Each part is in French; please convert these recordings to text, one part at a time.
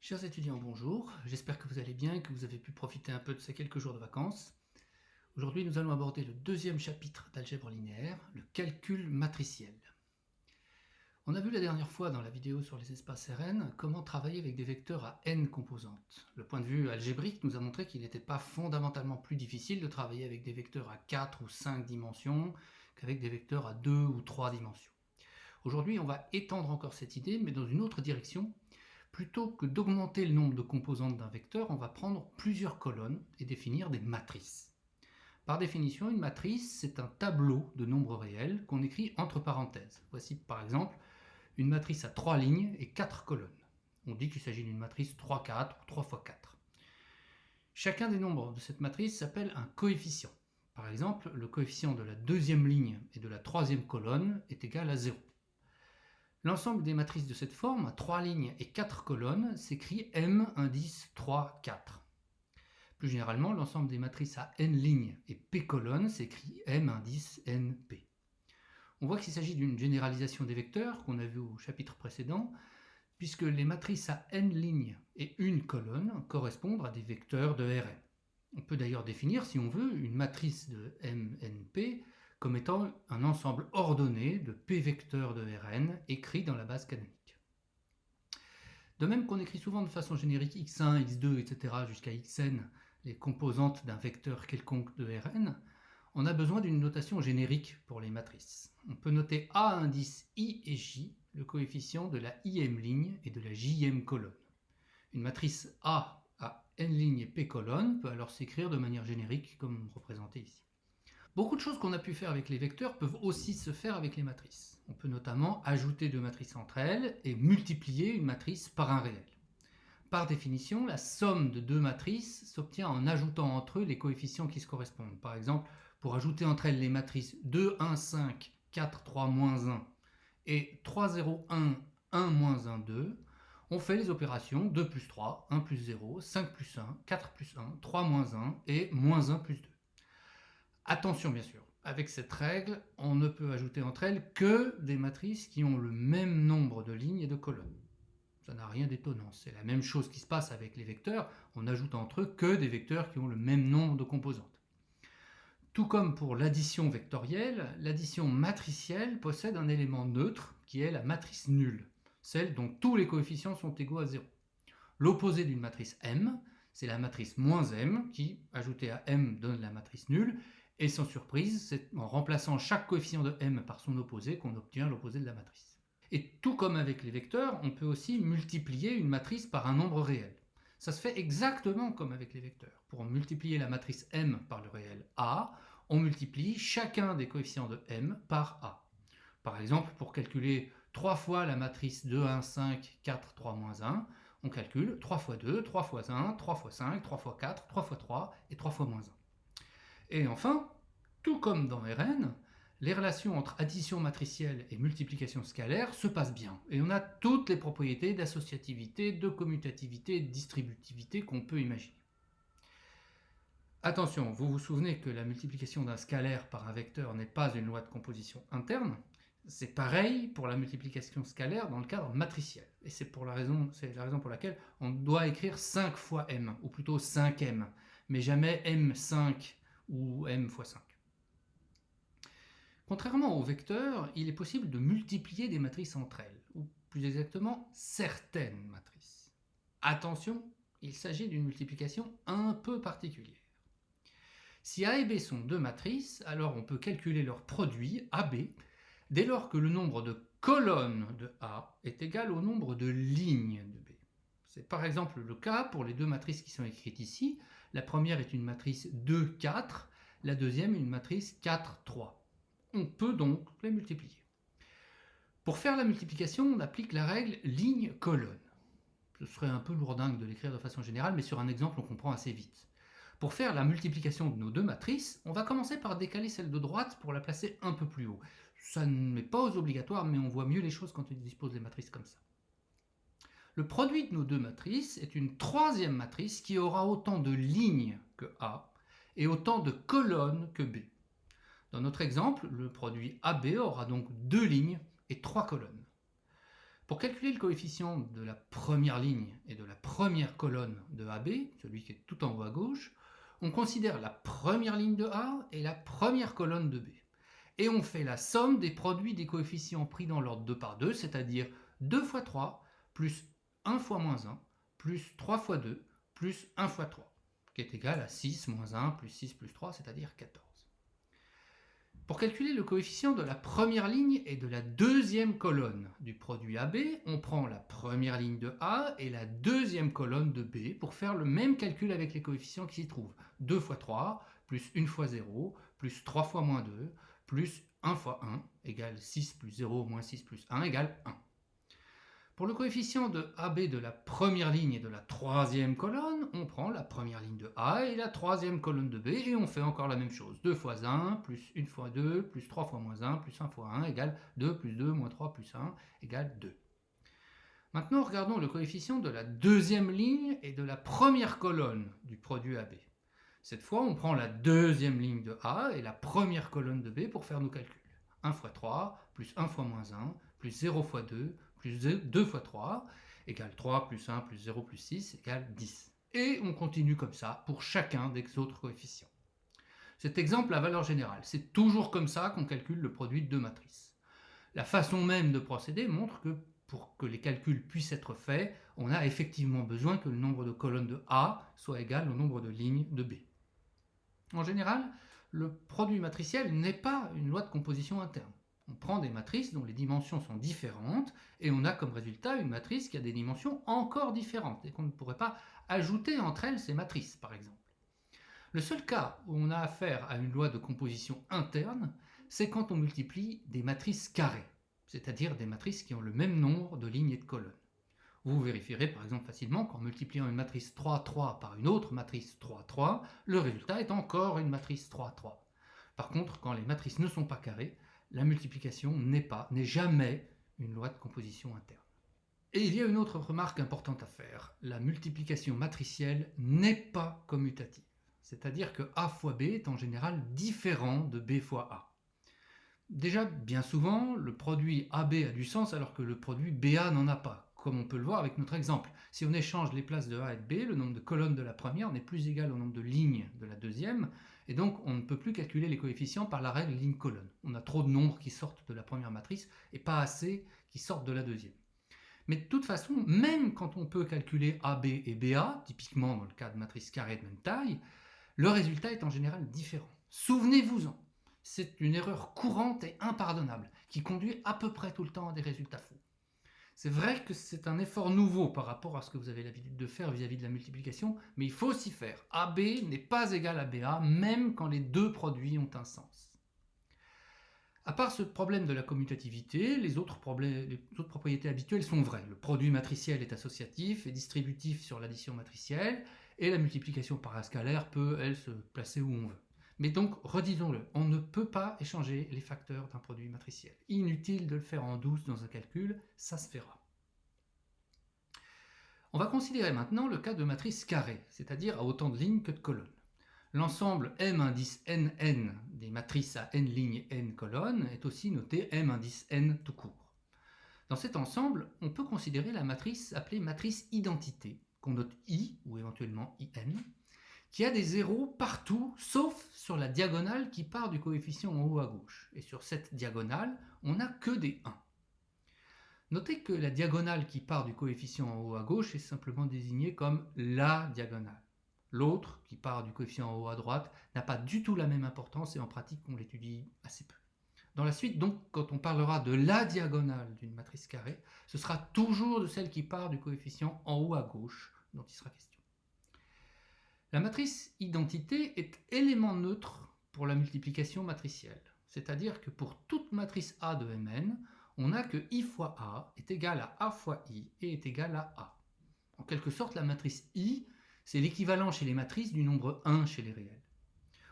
Chers étudiants, bonjour. J'espère que vous allez bien et que vous avez pu profiter un peu de ces quelques jours de vacances. Aujourd'hui, nous allons aborder le deuxième chapitre d'algèbre linéaire, le calcul matriciel. On a vu la dernière fois dans la vidéo sur les espaces Rn comment travailler avec des vecteurs à n composantes. Le point de vue algébrique nous a montré qu'il n'était pas fondamentalement plus difficile de travailler avec des vecteurs à 4 ou 5 dimensions qu'avec des vecteurs à 2 ou 3 dimensions. Aujourd'hui, on va étendre encore cette idée, mais dans une autre direction. Plutôt que d'augmenter le nombre de composantes d'un vecteur, on va prendre plusieurs colonnes et définir des matrices. Par définition, une matrice, c'est un tableau de nombres réels qu'on écrit entre parenthèses. Voici par exemple une matrice à 3 lignes et 4 colonnes. On dit qu'il s'agit d'une matrice 3-4 ou 3 x 4. Chacun des nombres de cette matrice s'appelle un coefficient. Par exemple, le coefficient de la deuxième ligne et de la troisième colonne est égal à 0. L'ensemble des matrices de cette forme, à 3 lignes et 4 colonnes, s'écrit M indice 3, 4. Plus généralement, l'ensemble des matrices à n lignes et p colonnes s'écrit M indice NP. On voit qu'il s'agit d'une généralisation des vecteurs qu'on a vu au chapitre précédent, puisque les matrices à n lignes et une colonne correspondent à des vecteurs de Rn. On peut d'ailleurs définir, si on veut, une matrice de MNP comme étant un ensemble ordonné de p vecteurs de Rn écrits dans la base canonique. De même qu'on écrit souvent de façon générique x1, x2, etc. jusqu'à xn les composantes d'un vecteur quelconque de Rn, on a besoin d'une notation générique pour les matrices. On peut noter A indice i et j, le coefficient de la ième ligne et de la jième colonne. Une matrice A à n lignes et p colonnes peut alors s'écrire de manière générique comme représenté ici. Beaucoup de choses qu'on a pu faire avec les vecteurs peuvent aussi se faire avec les matrices. On peut notamment ajouter deux matrices entre elles et multiplier une matrice par un réel. Par définition, la somme de deux matrices s'obtient en ajoutant entre eux les coefficients qui se correspondent. Par exemple, pour ajouter entre elles les matrices 2, 1, 5, 4, 3, moins 1 et 3, 0, 1, 1, moins 1, 2, on fait les opérations 2 plus 3, 1 plus 0, 5 plus 1, 4 plus 1, 3 moins 1 et moins 1 plus 2. Attention bien sûr, avec cette règle, on ne peut ajouter entre elles que des matrices qui ont le même nombre de lignes et de colonnes. Ça n'a rien d'étonnant, c'est la même chose qui se passe avec les vecteurs, on n'ajoute entre eux que des vecteurs qui ont le même nombre de composantes. Tout comme pour l'addition vectorielle, l'addition matricielle possède un élément neutre qui est la matrice nulle, celle dont tous les coefficients sont égaux à 0. L'opposé d'une matrice M, c'est la matrice moins M qui, ajoutée à M, donne la matrice nulle, et sans surprise, c'est en remplaçant chaque coefficient de M par son opposé qu'on obtient l'opposé de la matrice. Et tout comme avec les vecteurs, on peut aussi multiplier une matrice par un nombre réel. Ça se fait exactement comme avec les vecteurs. Pour multiplier la matrice M par le réel A, on multiplie chacun des coefficients de M par A. Par exemple, pour calculer 3 fois la matrice 2, 1, 5, 4, 3, moins 1, on calcule 3 fois 2, 3 fois 1, 3 fois 5, 3 fois 4, 3 fois 3 et 3 fois moins 1. Et enfin, tout comme dans Rn, les relations entre addition matricielle et multiplication scalaire se passent bien. Et on a toutes les propriétés d'associativité, de commutativité, de distributivité qu'on peut imaginer. Attention, vous vous souvenez que la multiplication d'un scalaire par un vecteur n'est pas une loi de composition interne. C'est pareil pour la multiplication scalaire dans le cadre matriciel. Et c'est la raison pour laquelle on doit écrire 5 fois m, ou plutôt 5m, mais jamais m5 ou m fois 5. Contrairement aux vecteurs, il est possible de multiplier des matrices entre elles, ou plus exactement certaines matrices. Attention, il s'agit d'une multiplication un peu particulière. Si A et B sont deux matrices, alors on peut calculer leur produit, AB, dès lors que le nombre de colonnes de A est égal au nombre de lignes de B. C'est par exemple le cas pour les deux matrices qui sont écrites ici. La première est une matrice 2, 4, la deuxième une matrice 4, 3. On peut donc les multiplier. Pour faire la multiplication, on applique la règle ligne-colonne. Ce serait un peu lourdingue de l'écrire de façon générale, mais sur un exemple, on comprend assez vite. Pour faire la multiplication de nos deux matrices, on va commencer par décaler celle de droite pour la placer un peu plus haut. Ça n'est pas obligatoire, mais on voit mieux les choses quand on dispose des matrices comme ça. Le produit de nos deux matrices est une troisième matrice qui aura autant de lignes que A et autant de colonnes que B. Dans notre exemple, le produit AB aura donc 2 lignes et 3 colonnes. Pour calculer le coefficient de la première ligne et de la première colonne de AB, celui qui est tout en haut à gauche, on considère la première ligne de A et la première colonne de B. Et on fait la somme des produits des coefficients pris dans l'ordre 2 par 2, c'est-à-dire 2 fois 3 plus 1 fois moins 1 plus 3 fois 2 plus 1 fois 3, qui est égal à 6 moins 1 plus 6 plus 3, c'est-à-dire 14. Pour calculer le coefficient de la première ligne et de la deuxième colonne du produit AB, on prend la première ligne de A et la deuxième colonne de B pour faire le même calcul avec les coefficients qui s'y trouvent. 2 fois 3 plus 1 fois 0 plus 3 fois moins 2 plus 1 fois 1 égale 6 plus 0 moins 6 plus 1 égale 1. Pour le coefficient de AB de la première ligne et de la troisième colonne, on prend la première ligne de A et la troisième colonne de B et on fait encore la même chose. 2 fois 1 plus 1 fois 2 plus 3 fois moins 1 plus 1 fois 1 égale 2 plus 2 moins 3 plus 1 égale 2. Maintenant, regardons le coefficient de la deuxième ligne et de la première colonne du produit AB. Cette fois, on prend la deuxième ligne de A et la première colonne de B pour faire nos calculs. 1 fois 3 plus 1 fois moins 1 plus 0 fois 2 plus 2 fois 3 égale 3 plus 1 plus 0 plus 6 égale 10. Et on continue comme ça pour chacun des autres coefficients. Cet exemple a valeur générale. C'est toujours comme ça qu'on calcule le produit de deux matrices. La façon même de procéder montre que pour que les calculs puissent être faits, on a effectivement besoin que le nombre de colonnes de A soit égal au nombre de lignes de B. En général, le produit matriciel n'est pas une loi de composition interne. On prend des matrices dont les dimensions sont différentes et on a comme résultat une matrice qui a des dimensions encore différentes et qu'on ne pourrait pas ajouter entre elles ces matrices, par exemple. Le seul cas où on a affaire à une loi de composition interne, c'est quand on multiplie des matrices carrées, c'est-à-dire des matrices qui ont le même nombre de lignes et de colonnes. Vous vérifierez par exemple facilement qu'en multipliant une matrice 3-3 par une autre matrice 3-3, le résultat est encore une matrice 3-3. Par contre, quand les matrices ne sont pas carrées, la multiplication n'est jamais une loi de composition interne. Et il y a une autre remarque importante à faire. La multiplication matricielle n'est pas commutative. C'est-à-dire que A fois B est en général différent de B fois A. Déjà, bien souvent, le produit AB a du sens alors que le produit BA n'en a pas, comme on peut le voir avec notre exemple. Si on échange les places de A et de B, le nombre de colonnes de la première n'est plus égal au nombre de lignes de la deuxième, et donc on ne peut plus calculer les coefficients par la règle ligne-colonne. On a trop de nombres qui sortent de la première matrice et pas assez qui sortent de la deuxième. Mais de toute façon, même quand on peut calculer AB et BA, typiquement dans le cas de matrices carrées de même taille, le résultat est en général différent. Souvenez-vous-en, c'est une erreur courante et impardonnable qui conduit à peu près tout le temps à des résultats faux. C'est vrai que c'est un effort nouveau par rapport à ce que vous avez l'habitude de faire vis-à-vis de la multiplication, mais il faut s'y faire. AB n'est pas égal à BA, même quand les deux produits ont un sens. À part ce problème de la commutativité, les autres propriétés habituelles sont vraies. Le produit matriciel est associatif et distributif sur l'addition matricielle, et la multiplication par un scalaire peut, elle, se placer où on veut. Mais donc, redisons-le, on ne peut pas échanger les facteurs d'un produit matriciel. Inutile de le faire en douce dans un calcul, ça se fera. On va considérer maintenant le cas de matrice carrée, c'est-à-dire à autant de lignes que de colonnes. L'ensemble M indice NN des matrices à n lignes et n colonnes est aussi noté M indice N tout court. Dans cet ensemble, on peut considérer la matrice appelée matrice identité, qu'on note I ou éventuellement IN, qui a des zéros partout, sauf sur la diagonale qui part du coefficient en haut à gauche. Et sur cette diagonale, on n'a que des 1. Notez que la diagonale qui part du coefficient en haut à gauche est simplement désignée comme la diagonale. L'autre, qui part du coefficient en haut à droite, n'a pas du tout la même importance et en pratique, on l'étudie assez peu. Dans la suite, donc, quand on parlera de la diagonale d'une matrice carrée, ce sera toujours de celle qui part du coefficient en haut à gauche dont il sera question. La matrice identité est élément neutre pour la multiplication matricielle, c'est-à-dire que pour toute matrice A de Mn, on a que I fois A est égal à A fois I et est égal à A. En quelque sorte, la matrice I, c'est l'équivalent chez les matrices du nombre 1 chez les réels.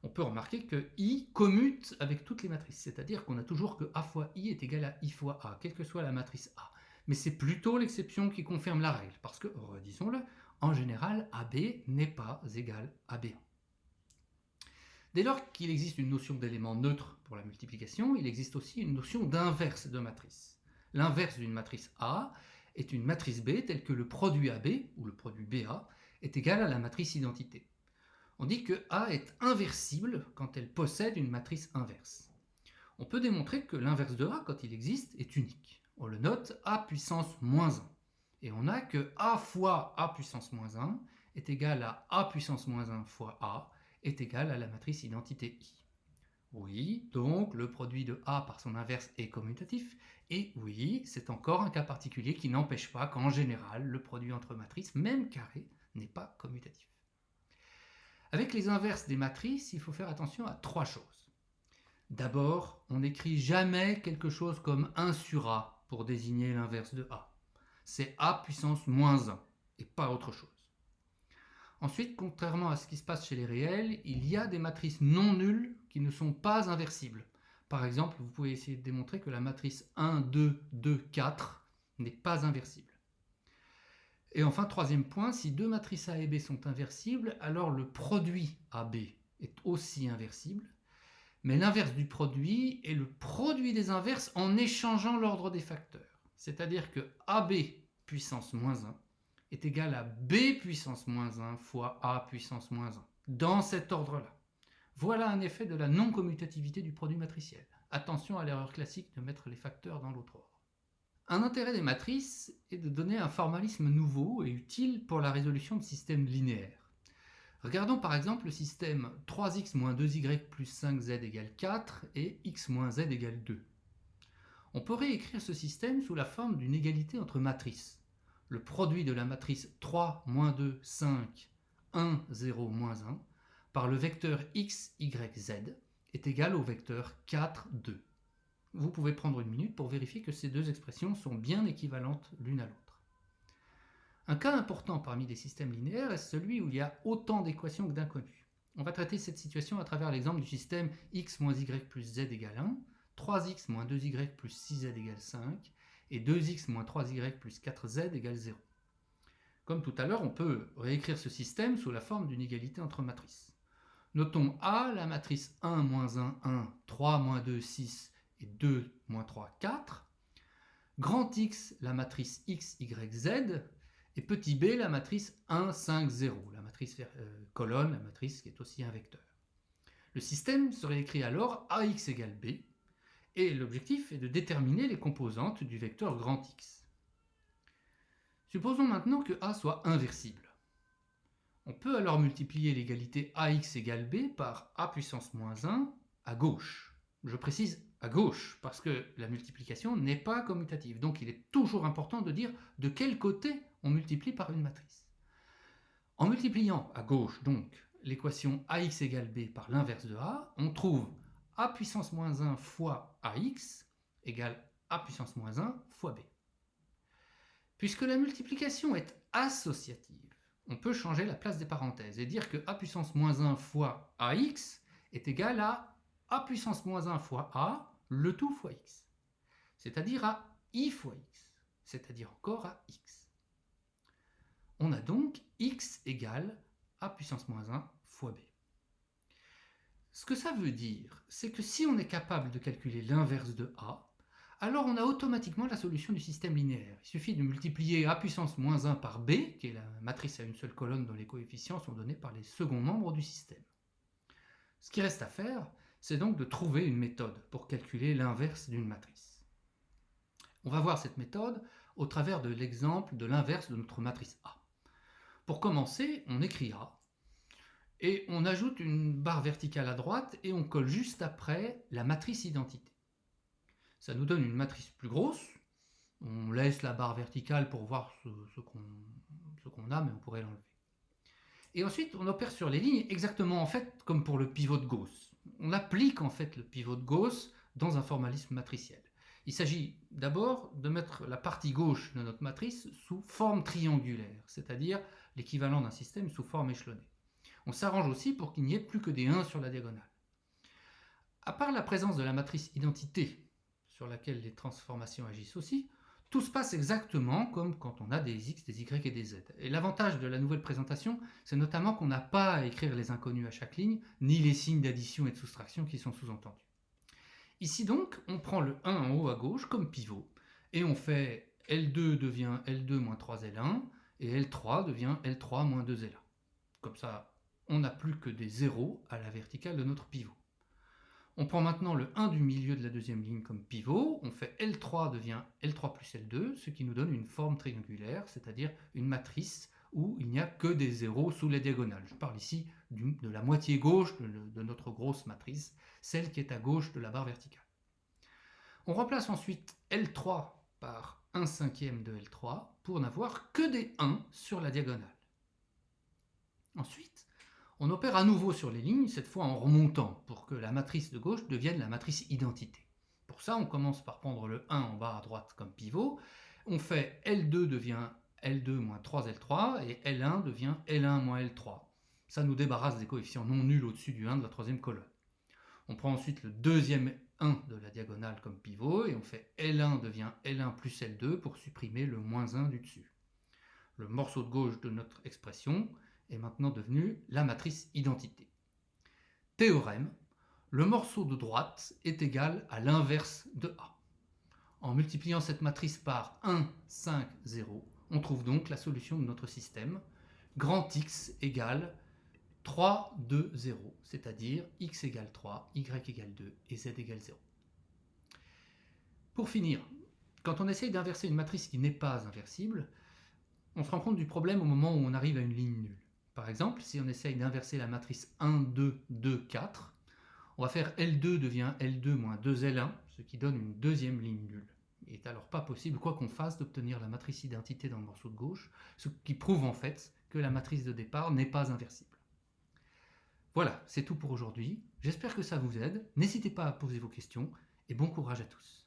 On peut remarquer que I commute avec toutes les matrices, c'est-à-dire qu'on a toujours que A fois I est égal à I fois A, quelle que soit la matrice A. Mais c'est plutôt l'exception qui confirme la règle, parce que, redisons-le, en général, AB n'est pas égal à B1. Dès lors qu'il existe une notion d'élément neutre pour la multiplication, il existe aussi une notion d'inverse de matrice. L'inverse d'une matrice A est une matrice B telle que le produit AB, ou le produit BA, est égal à la matrice identité. On dit que A est inversible quand elle possède une matrice inverse. On peut démontrer que l'inverse de A, quand il existe, est unique. On le note A puissance moins 1. Et on a que A fois A puissance moins 1 est égal à A puissance moins 1 fois A est égal à la matrice identité I. Oui, donc le produit de A par son inverse est commutatif. Et oui, c'est encore un cas particulier qui n'empêche pas qu'en général, le produit entre matrices, même carré, n'est pas commutatif. Avec les inverses des matrices, il faut faire attention à 3 choses. D'abord, on n'écrit jamais quelque chose comme 1 sur A pour désigner l'inverse de A. C'est A puissance moins 1 et pas autre chose. Ensuite, contrairement à ce qui se passe chez les réels, il y a des matrices non nulles qui ne sont pas inversibles. Par exemple, vous pouvez essayer de démontrer que la matrice 1, 2, 2, 4 n'est pas inversible. Et enfin, troisième point, si deux matrices A et B sont inversibles, alors le produit AB est aussi inversible, mais l'inverse du produit est le produit des inverses en échangeant l'ordre des facteurs. C'est-à-dire que AB puissance moins 1 est égal à B puissance moins 1 fois A puissance moins 1, dans cet ordre-là. Voilà un effet de la non-commutativité du produit matriciel. Attention à l'erreur classique de mettre les facteurs dans l'autre ordre. Un intérêt des matrices est de donner un formalisme nouveau et utile pour la résolution de systèmes linéaires. Regardons par exemple le système 3x moins 2y plus 5z égale 4 et x moins z égale 2. On peut réécrire ce système sous la forme d'une égalité entre matrices. Le produit de la matrice 3, moins 2, 5, 1, 0, moins 1 par le vecteur x, y, z est égal au vecteur 4, 2. Vous pouvez prendre une minute pour vérifier que ces deux expressions sont bien équivalentes l'une à l'autre. Un cas important parmi les systèmes linéaires est celui où il y a autant d'équations que d'inconnus. On va traiter cette situation à travers l'exemple du système x moins y plus z égale 1, 3x moins 2y plus 6z égale 5 et 2x moins 3y plus 4z égale 0. Comme tout à l'heure, on peut réécrire ce système sous la forme d'une égalité entre matrices. Notons A, la matrice 1, moins 1, 1, 3, moins 2, 6 et 2, moins 3, 4. Grand X, la matrice x, y, z. Et petit b, la matrice 1, 5, 0, la matrice colonne, la matrice qui est aussi un vecteur. Le système serait écrit alors ax égale b, et l'objectif est de déterminer les composantes du vecteur grand X. Supposons maintenant que A soit inversible. On peut alors multiplier l'égalité ax égale b par a puissance moins 1 à gauche. Je précise à gauche, parce que la multiplication n'est pas commutative. Donc il est toujours important de dire de quel côté on multiplie par une matrice. En multipliant à gauche, donc, l'équation ax égale b par l'inverse de a, on trouve a puissance moins 1 fois ax égale a puissance moins 1 fois b. Puisque la multiplication est associative, on peut changer la place des parenthèses et dire que a puissance moins 1 fois ax est égal à a puissance moins 1 fois a, le tout fois x, c'est-à-dire à i fois x, c'est-à-dire encore à x. On a donc x égale a puissance moins 1 fois b. Ce que ça veut dire, c'est que si on est capable de calculer l'inverse de a, alors on a automatiquement la solution du système linéaire. Il suffit de multiplier a puissance moins 1 par b, qui est la matrice à une seule colonne dont les coefficients sont donnés par les seconds membres du système. Ce qui reste à faire, c'est donc de trouver une méthode pour calculer l'inverse d'une matrice. On va voir cette méthode au travers de l'exemple de l'inverse de notre matrice A. Pour commencer, on écrit A, et on ajoute une barre verticale à droite, et on colle juste après la matrice identité. Ça nous donne une matrice plus grosse. On laisse la barre verticale pour voir ce qu'on a, mais on pourrait l'enlever. Et ensuite, on opère sur les lignes exactement en fait comme pour le pivot de Gauss. On applique en fait le pivot de Gauss dans un formalisme matriciel. Il s'agit d'abord de mettre la partie gauche de notre matrice sous forme triangulaire, c'est-à-dire l'équivalent d'un système sous forme échelonnée. On s'arrange aussi pour qu'il n'y ait plus que des 1 sur la diagonale. À part la présence de la matrice identité, sur laquelle les transformations agissent aussi, tout se passe exactement comme quand on a des x, des y et des z. Et l'avantage de la nouvelle présentation, c'est notamment qu'on n'a pas à écrire les inconnus à chaque ligne, ni les signes d'addition et de soustraction qui sont sous-entendus. Ici donc, on prend le 1 en haut à gauche comme pivot, Et on fait L2 devient L2 moins 3L1, et L3 devient L3 moins 2L1. Comme ça, on n'a plus que des zéros à la verticale de notre pivot. On prend maintenant le 1 du milieu de la deuxième ligne comme pivot, on fait L3 devient L3 plus L2, ce qui nous donne une forme triangulaire, c'est-à-dire une matrice où il n'y a que des zéros sous les diagonales. Je parle ici de la moitié gauche de notre grosse matrice, celle qui est à gauche de la barre verticale. On remplace ensuite L3 par 1/5 de L3 pour n'avoir que des 1 sur la diagonale. Ensuite, on opère à nouveau sur les lignes, cette fois en remontant, pour que la matrice de gauche devienne la matrice identité. Pour ça, on commence par prendre le 1 en bas à droite comme pivot, on fait L2 devient L2 moins 3L3, et L1 devient L1 moins L3. Ça nous débarrasse des coefficients non nuls au-dessus du 1 de la troisième colonne. On prend ensuite le deuxième 1 de la diagonale comme pivot, et on fait L1 devient L1 plus L2 pour supprimer le moins 1 du dessus. Le morceau de gauche de notre expression est maintenant devenu la matrice identité. Théorème, le morceau de droite est égal à l'inverse de A. En multipliant cette matrice par 1, 5, 0, on trouve donc la solution de notre système. Grand X égale 3, 2, 0, c'est-à-dire x égale 3, y égale 2 et z égale 0. Pour finir, quand on essaye d'inverser une matrice qui n'est pas inversible, on se rend compte du problème au moment où on arrive à une ligne nulle. Par exemple, si on essaye d'inverser la matrice 1, 2, 2, 4, on va faire L2 devient L2 moins 2L1, ce qui donne une deuxième ligne nulle. Il n'est alors pas possible, quoi qu'on fasse, d'obtenir la matrice identité dans le morceau de gauche, ce qui prouve en fait que la matrice de départ n'est pas inversible. Voilà, c'est tout pour aujourd'hui. J'espère que ça vous aide. N'hésitez pas à poser vos questions et bon courage à tous.